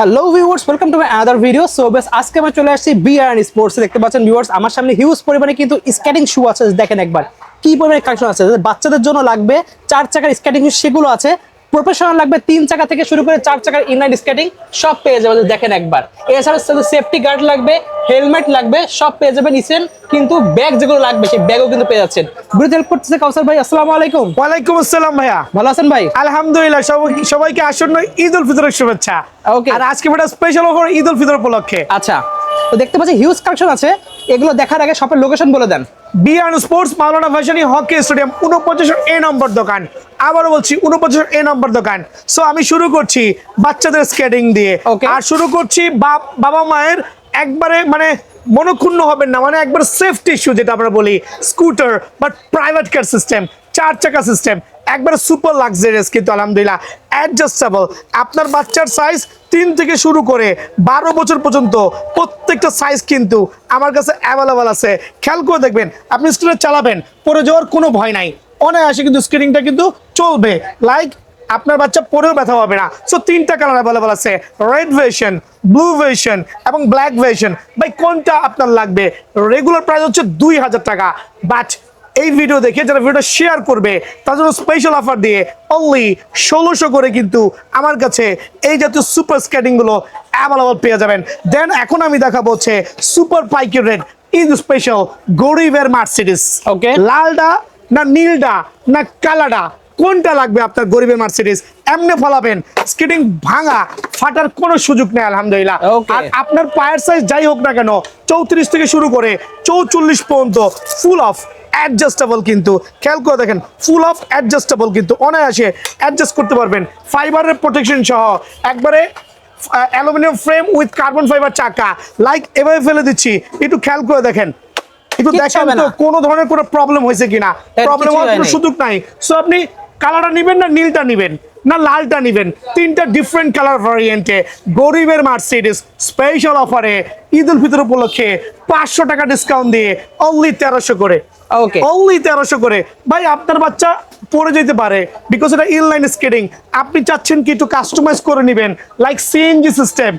Hello viewers, welcome to my other video. So বেশ আজকে আমরা চলে আসছি বিআর স্পোর্টস। দেখতে পাচ্ছেন ভিউয়ার্স, আমার সামনে হিউজ পরিমাণে কিন্তু স্কেটিং শু আছে। দেখেন একবার কি পরিমাণে কালেকশন আছে। বাচ্চাদের জন্য লাগবে 4 চাকার স্কেটিং শু, সেগুলো আছে। প্রফেশনাল লাগবে 3 চাকা থেকে শুরু করে 4 চাকার ইনলাইন স্কেটিং সব পেয়ে যাবেন। দেখেন একবার, এছাড়া সেফটি গার্ড লাগবে, হেলমেট লাগবে, সব পেয়ে যাবেন। নিচেন কিন্তু ব্যাগ যেগুলো লাগবে সেই ব্যাগও কিন্তু পেয়ে যাচ্ছেন। ভিডিও হেল্প করতেছে কাউসার ভাই। আসসালামু আলাইকুম। ওয়ালাইকুম আসসালাম ভাইয়া, ভালো আছেন ভাই? আলহামদুলিল্লাহ। সবাইকে আসন্ন ঈদ উল ফিতরের শুভেচ্ছা। ওকে, আর আজকে একটা স্পেশাল অফার ঈদ উল ফিতর উপলক্ষে। আচ্ছা, তো দেখতে পাচ্ছি হিউজ কালেকশন আছে। এগুলো দেখার আগে শপের লোকেশন বলে দেন। বিআর স্পোর্টস, মাওলানা ভাসানী হকি স্টেডিয়াম, 49 এ নম্বর দোকান। আবারও বলছি 49 এ নম্বর দোকান। সো আমি শুরু করছি বাচ্চাদের স্কেটিং দিয়ে। Okay. আর শুরু করছি বাবা মায়ের একবারে মানে মনক্ষুণ্ণ হবেন না, মানে একবার সেফটি ইস্যু যেটা আমরা বলি, স্কুটার বা প্রাইভেট কার সিস্টেম, 4 চাকা সিস্টেম, একবারে সুপার লাক্সারিয়াস কিন্তু আলহামদুলিল্লাহ অ্যাডজাস্টেবল। আপনার বাচ্চার সাইজ 3 থেকে শুরু করে 12 বছর পর্যন্ত প্রত্যেকটা সাইজ কিন্তু আমার কাছে অ্যাভেলেবল আছে। খেয়াল করে দেখবেন, আপনি স্ক্রিনে চালাবেন, পড়ে যাওয়ার কোনো ভয় নাই, অনায়াসে কিন্তু স্ক্রিনিংটা কিন্তু চলবে। লাইক আপনার বাচ্চা পরেও ব্যথা হবে না। সো 3টা কালার অ্যাভেলেবল আছে, রেড ভার্সন, ব্লু ভার্সন এবং ব্ল্যাক ভার্সন। ভাই কোনটা আপনার লাগবে? রেগুলার প্রাইস হচ্ছে 2000 টাকা, বাট এই ভিডিও দেখে যারা ভিডিওটা শেয়ার করবে তার জন্য স্পেশাল অফার দিয়ে অনলি 1600 করে কিন্তু আমার কাছে এই জাতীয় সুপার স্কেটিং গুলো অ্যাভেলেবল পেয়ে যাবেন। দেন এখন আমি দেখাবো হচ্ছে সুপার পাইকারি রেট ঈদ স্পেশাল গরিবের মার্সিডিস। ওকে, লালডা না নীলডা না কালাডা, কোনটা লাগবে আপনার? গরিবের মার্সিডিস এমনি ফলাবেন, স্কেটিং ভাঙা ফাটার কোনো সুযোগ নেই আলহামদুলিল্লাহ। Okay. আর আপনার পায়ের সাইজ যাই হোক না কেন, 34 থেকে শুরু করে 44 পর্যন্ত ফুল অফ অ্যাডজাস্টেবল কিন্তু। খেয়াল করে দেখেন, ফুল অফ অ্যাডজাস্টেবল কিন্তু অনায়াসে অ্যাডজাস্ট করতে পারবেন। ফাইবারের প্রোটেকশন সহ একবারে aluminium frame with carbon fibre চাকা। লাইক এভাবে ফেলে দিচ্ছি, একটু খেয়াল করে দেখেন, একটু কিচ্ছু দেখেন হবে তো না। কোনো ধরনের কোনো প্রবলেম হয়েছে কিনা। প্রবলেম হওয়ার কোনো সুযোগ নাই। সো আপনি কালারটা নেবেন না নীলটা নেবেন না লালটা নেবেন, 3টা ডিফারেন্ট কালার ভ্যারিয়েন্টে গরিবের মার্সিডিস স্পেশাল অফারে ঈদ উল ফিতর উপলক্ষে 500 টাকা ডিসকাউন্ট দিয়ে অনলি 1300 করে। ওকে, অনলি 1300 করে। ভাই আপনার বাচ্চা পড়ে যেতে পারে, বিকজ এটা ইনলাইন স্কেটিং। আপনি চাচ্ছেন কি একটু কাস্টমাইজ করে নেবেন, like CNG system,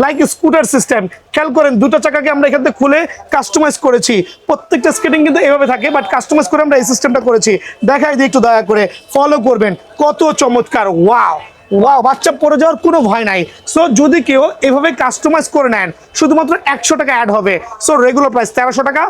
like scooter system. খেয়াল করেন, 2টা চাকাকে আমরা এখান থেকে খুলে কাস্টমাইজ করেছি। প্রত্যেকটা স্কেটিং কিন্তু এভাবে থাকে, বাট কাস্টমাইজ করে আমরা এই সিস্টেমটা করেছি। দেখাই দিই একটু দয়া করে, ফলো করবেন, কত চমৎকার। ওয়াও ওয়াও, বাচ্চা পড়ে যাওয়ার কোনো ভয় নাই। সো যদি কেউ এভাবে কাস্টমাইজ করে নেন, শুধুমাত্র 100 টাকা অ্যাড হবে। সো রেগুলার প্রাইস 1300 টাকা,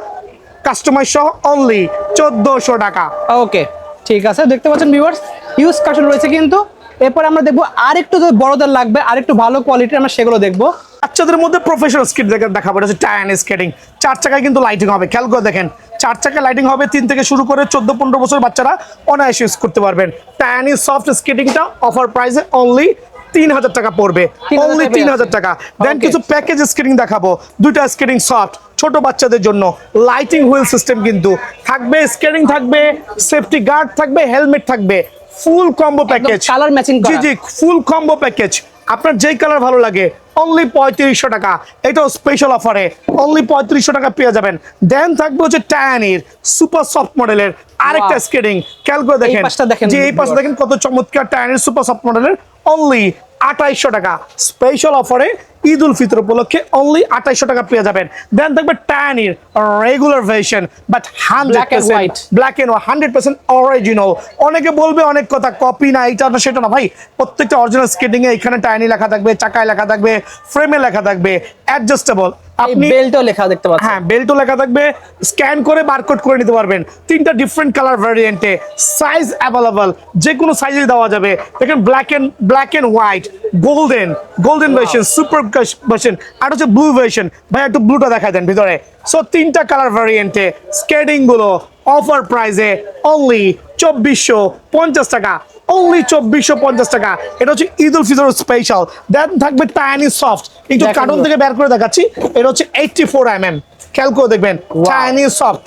কাস্টমাইজ সহ অনলি 1400 টাকা। ওকে, ঠিক আছে। দেখতে পাচ্ছেন ভিউয়ার্স, হিউজ কালেকশন রয়েছে কিন্তু। এরপর আমরা দেখবো আরেকটু যদি বড়দের লাগবে, আরেকটু ভালো কোয়ালিটির, আমরা সেগুলো দেখবো। বাচ্চাদের মধ্যে প্রফেশনাল স্কিট দেখাবো, এটা হচ্ছে টায়ান স্কেটিং। 4 চাকায় কিন্তু লাইটিং হবে। খেয়াল করে দেখেন, 4 চাকায় লাইটিং হবে। 3 থেকে শুরু করে 14-15 বছর বাচ্চারা অনায়াসে ইউজ করতে পারবেন। টায়ানি সফট স্কেটিংটা অফার প্রাইসে অনলি 3000 টাকা পড়বে, অনলি 3000 টাকা। দেন কিছু প্যাকেজ স্কেটিং দেখাবো, 2টা স্কেটিং সফট ছোট বাচ্চাদের জন্য, লাইটিং হুইল সিস্টেম কিন্তু থাকবে, স্কেটিং থাকবে, সেফটি গার্ড থাকবে, হেলমেট থাকবে, full combo package, colour matching জি জি, ফুল কম্বো প্যাকেজ। আপনার যেই কালার ভালো লাগে অনলি 3500 টাকা। এটাও স্পেশাল অফারে অনলি 3500 টাকা পেয়ে যাবেন। দেন থাকবে হচ্ছে টায়ানির সুপার সফট মডেলের আরেকটা স্কেটিং। খেয়াল করে দেখেন, যে এই পাশে দেখেন কত চমৎকার টায়ানির সুপার সফট মডেলের, অনলি 2800 টাকা। স্পেশাল অফারে ঈদ উল ফিতর উপলক্ষে অনলি 2800 টাকা পেয়ে যাবেন। দেন থাকবে টায়ানির regular version, but 100% black and 100% original. অনেকে বলবে অনেক কথা, কপি না, এটা না সেটা না। ভাই প্রত্যেকটা অরিজিনাল স্কেটিং এ এখানে টায়ানি লেখা থাকবে, চাকায় লেখা থাকবে, ফ্রেমে লেখা থাকবে, অ্যাডজাস্টেবল। আপনি বেল্টও লেখা দেখতে পাচ্ছেন, হ্যাঁ বেল্টও লেখা থাকবে, স্ক্যান করে বারকোড করে নিতে পারবেন। 3টা ডিফারেন্ট কালার ভ্যারিয়েন্টে, সাইজ অ্যাভেলেবল, যে কোনো সাইজে দেওয়া যাবে। দেখেন black and white, golden version, super version, আর হচ্ছে ব্লু ভার্সন। ভাই একটু ব্লুটা দেখা দেন ভিতরে। সো 3টা কালার ভ্যারিয়েন্টে স্কেটিং গুলো অফার প্রাইসে অনলি 2450 টাকা, অনলি 2450 টাকা। এটা হচ্ছে ঈদ উল ফিতর স্পেশাল। দেন থাকবে টায়ানি সফট, একটু কার্টুন থেকে বের করে দেখাচ্ছি। এটা হচ্ছে 84 mm। খেয়াল করে দেখবেন, টায়ানি সফট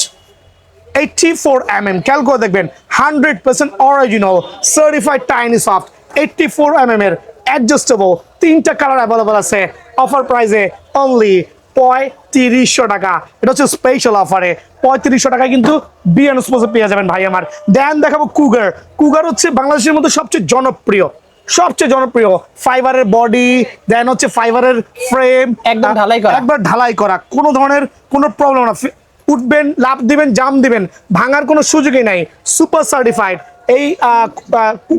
84 mm। খেয়াল করে দেখবেন, 100% অরিজিনাল সার্টিফাইড টায়ানি সফট 84 mm এর অ্যাডজাস্টেবল। 3টা কালার অ্যাভেলেবল আছে, অফার প্রাইসে অনলি 3500 টাকা। এটা হচ্ছে স্পেশাল অফারে 3500 টাকায় কিন্তু বিএন স্পোর্টসে পেয়ে যাবেন ভাই আমার। দেন দেখাবো কুগার। কুগার হচ্ছে বাংলাদেশের মধ্যে সবচেয়ে জনপ্রিয় সবচেয়ে জনপ্রিয় ফাইবারের বডি, দেন হচ্ছে ফাইবারের ফ্রেম, একদম ঢালাই করা। একবার ঢালাই করা, কোনো ধরনের কোনো প্রবলেম না, উঠবেন লাভ দিবেন জাম দিবেন, ভাঙার কোনো সুযোগই নাই, সুপার সার্টিফাইড। এই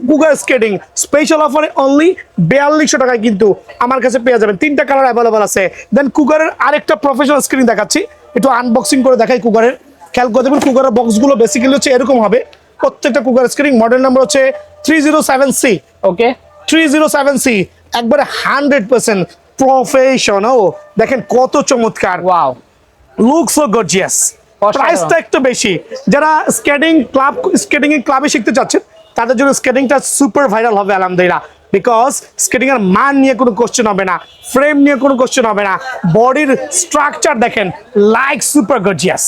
কুগার স্কেটিং স্পেশাল অফারে অনলি 4200 টাকায় কিন্তু আমার কাছে পেয়ে যাবেন। 3টা কালার অ্যাভেলেবল আছে। দেন কুগারের আরেকটা প্রফেশনাল স্ক্রিন দেখাচ্ছি, একটু আনবক্সিং করে দেখাই কুগারের। খেয়াল করে দেখবেন কুগারের বক্সগুলো বেসিক্যালি হচ্ছে এরকম হবে প্রত্যেকটা কুগার স্ক্রিন। মডেল নাম্বার হচ্ছে 307C। ওকে, 307C একবারে 100% প্রফেশনাল। দেখেন কত চমৎকার, ওয়াও, লুক সো গর্জিয়াস। প্রাইসটা একটু বেশি। যারা স্কেটিং এর ক্লাবে শিখতে চাচ্ছেন তাদের জন্য স্কেটিংটা সুপার ভাইরাল হবে আলহামদুলিল্লাহ, বিকজ স্কেটিং এর মান নিয়ে কোনো কোশ্চেন হবে না, ফ্রেম নিয়ে কোনো কোশ্চেন হবে না, বডির স্ট্রাকচার দেখেন লাইক সুপার গর্জিয়াস।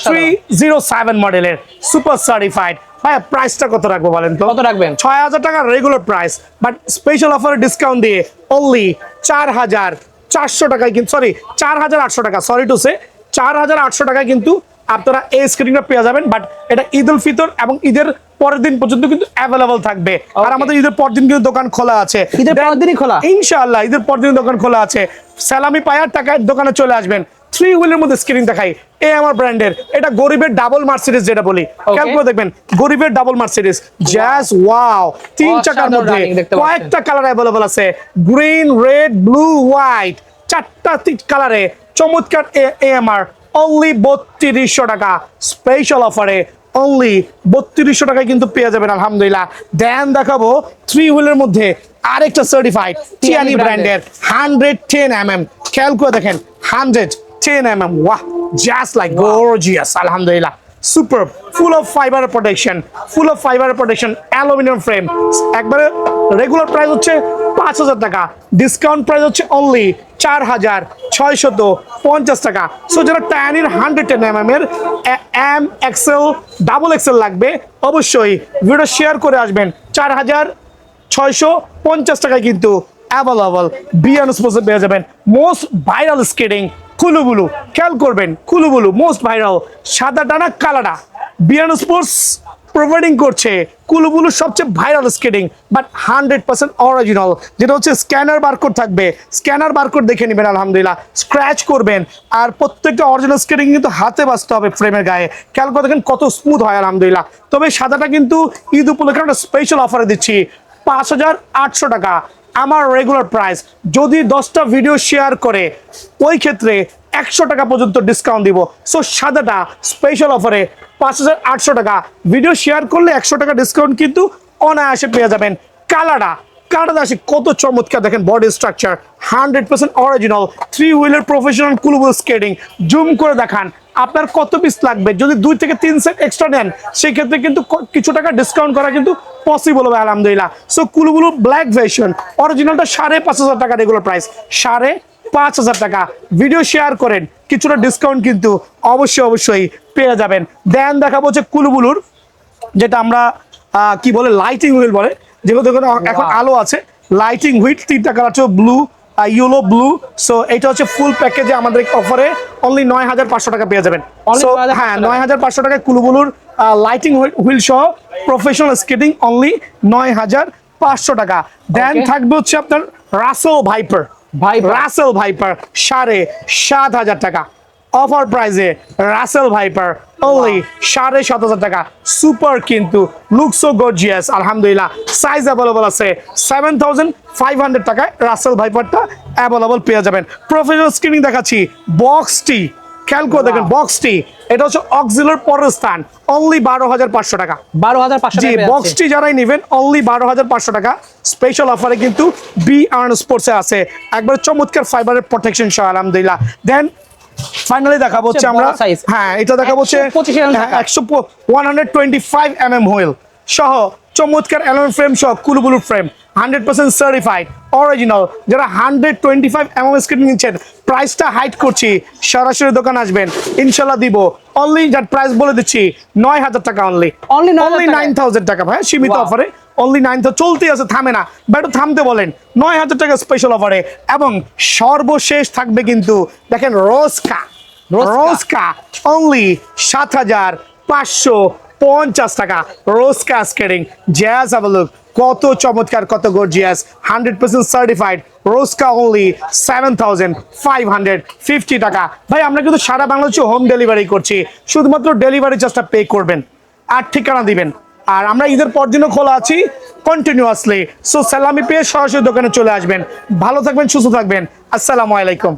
307 মডেলের সুপার সার্টিফাইড। ভাইয়া প্রাইসটা কত রাখবো বলেন তো? কত রাখবেন? 6000 টাকা রেগুলার প্রাইস, বাট স্পেশাল অফারে ডিসকাউন্ট দিয়ে অনলি 4400 টাকায়, কিন্তু সরি 4800 টাকা, সরি টু সে 4800 টাকায় কিন্তু আপনারা এই স্ক্রিনটা পেয়ে যাবেন। বাট এটা ঈদ উল ফিতর এবং ঈদের পরের দিন পর্যন্ত কিন্তু অ্যাভেলেবল থাকবে। আর আমাদের ঈদের পর দিন কিন্তু দোকান খোলা আছে, ঈদের পরের দিনই খোলা ইনশাআল্লাহ। ঈদের পর দিন দোকান খোলা আছে। সালামি পায়ার টাকায় দোকানে চলে আসবেন। 3 হুইলের মধ্যে স্ক্রিন দেখাই, এ আমার ব্র্যান্ডের, এটা গরিবের ডাবল মার্সিডিজ যেটা বলি, খেয়াল করে দেখবেন গরিবের ডাবল মার্সিডিজ, জাস্ট ওয়াও। 3 চাকার মধ্যে কয়েকটা কালার অ্যাভেলেবল আছে, গ্রিন, রেড, ব্লু, হোয়াইট, 4টা কালারে চমৎকার এএমআর অনলি 3200 টাকা স্পেশাল অফারে, অনলি 3200 টাকায় কিন্তু পেয়ে যাবেন আলহামদুলিল্লাহ। দেন দেখাবো 3 হুইলের মধ্যে আরেকটা সার্টিফাইড টিয়ানি ব্র্যান্ডের 110mm, খেয়াল করে দেখেন 110mm, ওয়াহ, জাস্ট লাইক গর্জিয়াস আলহামদুলিল্লাহ। Super, full of fibre protection, aluminium frame. একবারে রেগুলার প্রাইস হচ্ছে 5000 টাকা, ডিসকাউন্ট প্রাইস হচ্ছে অনলি 4650 টাকা। সো যারা টায়ানির 110mm এর এম এক্সেল ডাবল এক্সেল লাগবে অবশ্যই ভিডিও শেয়ার করে আসবেন। 4650 টাকায় কিন্তু অ্যাভেলেবল বিয়ান স্পোর্টসে পেয়ে যাবেন। মোস্ট ভাইরাল স্কেটিং কুলুবুলু, খেয়াল করবেন কুলুবুলু মোস্ট ভাইরাল, সাদা টানা কালাডা, বিয়ান স্পোর্টস প্রোভাইডিং করছে কুলুবুলু সবচেয়ে ভাইরাল স্কেটিং, বাট 100% অরিজিনাল, যেটা হচ্ছে স্ক্যানার বারকোড থাকবে, স্ক্যানার বারকোড দেখে নেবেন আলহামদুলিল্লাহ, স্ক্র্যাচ করবেন। আর প্রত্যেকটা অরিজিনাল স্কেটিং কিন্তু হাতে বাঁচতে হবে ফ্রেমের গায়ে, খেয়াল করে দেখেন কত স্মুথ হয় আলহামদুলিল্লাহ। তবে সাদাটা কিন্তু ঈদ উপলক্ষে একটা স্পেশাল অফারে দিচ্ছি 5800 টাকা আমার রেগুলার প্রাইস। যদি 10টা ভিডিও শেয়ার করে ওই ক্ষেত্রে 100 টাকা পর্যন্ত ডিসকাউন্ট দিব। সো সাদাটা স্পেশাল অফারে 5800 টাকা, ভিডিও শেয়ার করলে 100 টাকা ডিসকাউন্ট কিন্তু অনায়াসে পেয়ে যাবেন। কালাডা আসে কত চমৎকার, দেখেন body structure 100% original, 3 wheeler professional কুলুবুল স্কেটিং। জুম করে দেখান আপনার কত পিস লাগবে, যদি 2 থেকে 3 সেট এক্সট্রা নেন সেই ক্ষেত্রে কিন্তু কিছু টাকা ডিসকাউন্ট করা কিন্তু পসিবল হবে আলহামদুলিল্লাহ। সো কুলুবুলু ব্ল্যাক ভার্সন অরিজিনালটা 5500 টাকা রেগুলার প্রাইস, 5500 টাকা। ভিডিও শেয়ার করেন, কিছুটা ডিসকাউন্ট কিন্তু অবশ্যই পেয়ে যাবেন। দেন দেখাবো হচ্ছে কুলুবুলুর যেটা আমরা কি বলে লাইটিং হুইল বলে, যেহেতু এখন আলো আছে, লাইটিং হুইল 3টা কালার আছে, ব্লু, ইয়েলো, ব্লু। সো এটা হচ্ছে ফুল প্যাকেজে আমাদের অফারে অনলি 9500 টাকা পেয়ে যাবেন। হ্যাঁ, 9500 টাকায় কুলুবুলুর লাইটিং হুইল সহ প্রফেশনাল স্কেটিং অনলি 9500 টাকা। দেন থাকবে হচ্ছে আপনার রাসেল ভাইপার, রাসেল ভাইপার 7500 টাকা অফার প্রাইসে, রাসেল ভাইপার অনলি 7500 টাকা। সুপার কিন্তু লুক সো গর্জিয়াস আলহামদুলিল্লাহ। সাইজ অ্যাভেলেবল আছে, 7500 টাকায় রাসেল ভাইপারটা অ্যাভেলেবল পেয়ে যাবেন। প্রফেশনাল স্ক্রিনিং দেখাচ্ছি বক্সটি, খেয়াল করে দেখেন বক্সটি, এটা হচ্ছে অক্সিলার পরের স্থান, অনলি 12500 টাকা। 12500 জি, বক্সটি যারাই নেবেন অনলি 12500 টাকা স্পেশাল অফারে কিন্তু বিআরএন স্পোর্টসে আছে, একবার চমৎকার ফাইবারের প্রোটেকশন সহ আলহামদুলিল্লাহ। দেন ফাইনালি দেখাবো হচ্ছে আমরা, হ্যাঁ এটা দেখাবো হচ্ছে 125mm হুইল সহ চমৎকার অ্যালুমিনিয়াম ফ্রেম সহ কুলুবুলু ফ্রেম 100% সার্টিফাইড অরিজিনাল। যারা 125mm স্ক্রিন নিচ্ছেন, প্রাইসটা হাইড করছি, সরাসরি দোকান আসবেন ইনশাল্লাহ দিব। অনলি যার প্রাইস বলে দিচ্ছি 9000 টাকা, অনলি 9000 টাকা ভাই, সীমিত অফারে অনলি 9000 চলতে আছে, থামে না, বাট থামতে বলেন। 9000 টাকা স্পেশাল অফারে, এবং সর্বশেষ থাকবে কিন্তু দেখেন রোজকা অনলি 7550 টাকা। রোজকা স্কেটিং, জ্যাজ অ্যাভেলুক কত চমৎকার, কত গর্জিয়াস, 100% সার্টিফাইড, রোজকা অনলি 7,550 টাকা। ভাই আমরা কিন্তু সারা বাংলাদেশে হোম ডেলিভারি করছি, শুধুমাত্র ডেলিভারি চার্জটা পে করবেন আর ঠিকানা দিবেন। আর আমরা ঈদের পর দিনও খোলা আছি কন্টিনিউয়াসলি। সো সালামি পেয়ে সরাসরি দোকানে চলে আসবেন। ভালো থাকবেন, সুস্থ থাকবেন। আসসালামু আলাইকুম।